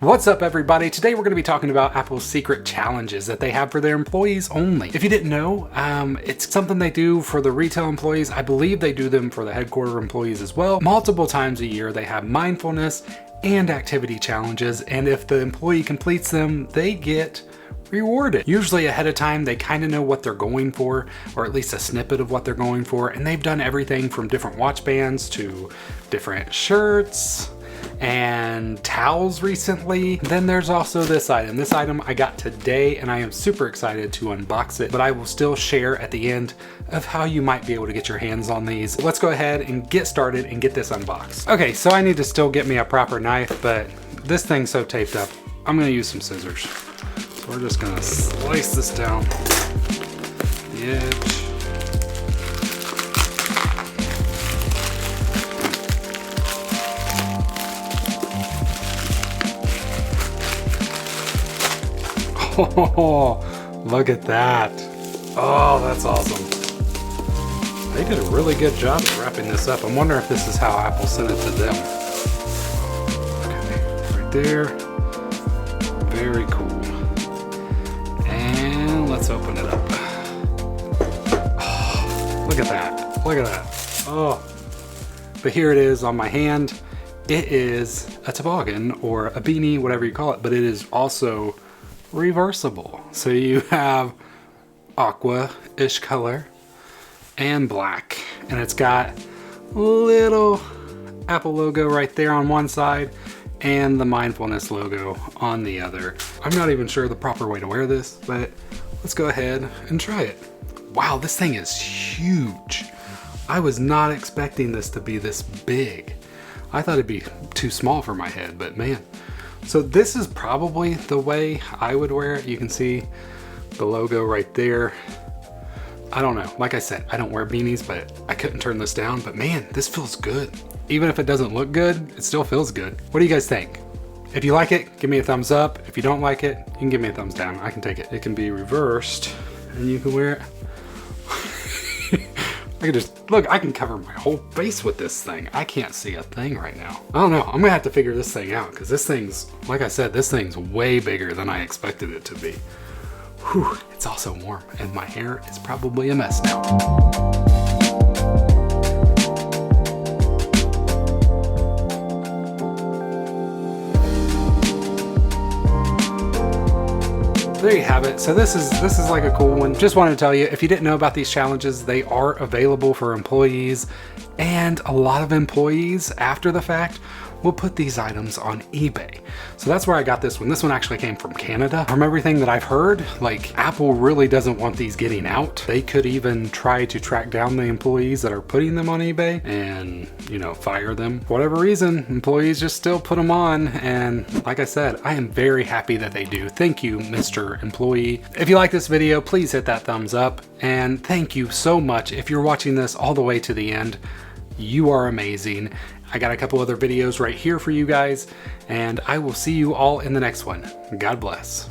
What's up everybody? Today we're going to be talking about Apple's secret challenges that they have for their employees only. If you didn't know, it's something they do for the retail employees. I believe they do them for the headquarter employees as well. Multiple times a year they have mindfulness and activity challenges, and if the employee completes them, they get rewarded. Usually ahead of time, they kind of know what they're going for, or at least a snippet of what they're going for, and they've done everything from different watch bands to different shirts and towels recently. Then there's also this item. This item I got today and I am super excited to unbox it, but I will still share at the end of how you might be able to get your hands on these. Let's go ahead and get started and get this unboxed. Okay, so I need to still get me a proper knife, but this thing's so taped up, I'm gonna use some scissors. So we're just gonna slice this down the edge. Oh, look at that. Oh, that's awesome. They did a really good job at wrapping this up. I'm wondering if this is how Apple sent it to them. Okay, right there. Very cool. And let's open it up. Oh, look at that. Look at that. Oh. But here it is on my hand. It is a toboggan or a beanie, whatever you call it, but it is also reversible. So you have aqua-ish color and black, and it's got little Apple logo right there on one side and the mindfulness logo on the other. I'm not even sure the proper way to wear this, but let's go ahead and try it. Wow, this thing is huge. I was not expecting this to be this big. I thought it'd be too small for my head, but man. So this is probably the way I would wear it. You can see the logo right there. I don't know. Like I said, I don't wear beanies, but I couldn't turn this down. But man, this feels good. Even if it doesn't look good, it still feels good. What do you guys think? If you like it, give me a thumbs up. If you don't like it, you can give me a thumbs down. I can take it. It can be reversed and you can wear it. I can just, look, I can cover my whole face with this thing. I can't see a thing right now. I don't know, I'm gonna have to figure this thing out because this thing's, like I said, this thing's way bigger than I expected it to be. Whew, it's also warm and my hair is probably a mess now. There you have it. So this is like a cool one. Just wanted to tell you, if you didn't know about these challenges, they are available for employees, and a lot of employees after the fact will put these items on eBay. So that's where I got this one. This one actually came from Canada. From everything that I've heard, like Apple really doesn't want these getting out. They could even try to track down the employees that are putting them on eBay and, you know, fire them. For whatever reason, employees just still put them on. And like I said, I am very happy that they do. Thank you, Mr. Employee. If you like this video, please hit that thumbs up. And thank you so much. If you're watching this all the way to the end, you are amazing. I got a couple other videos right here for you guys, and I will see you all in the next one. God bless.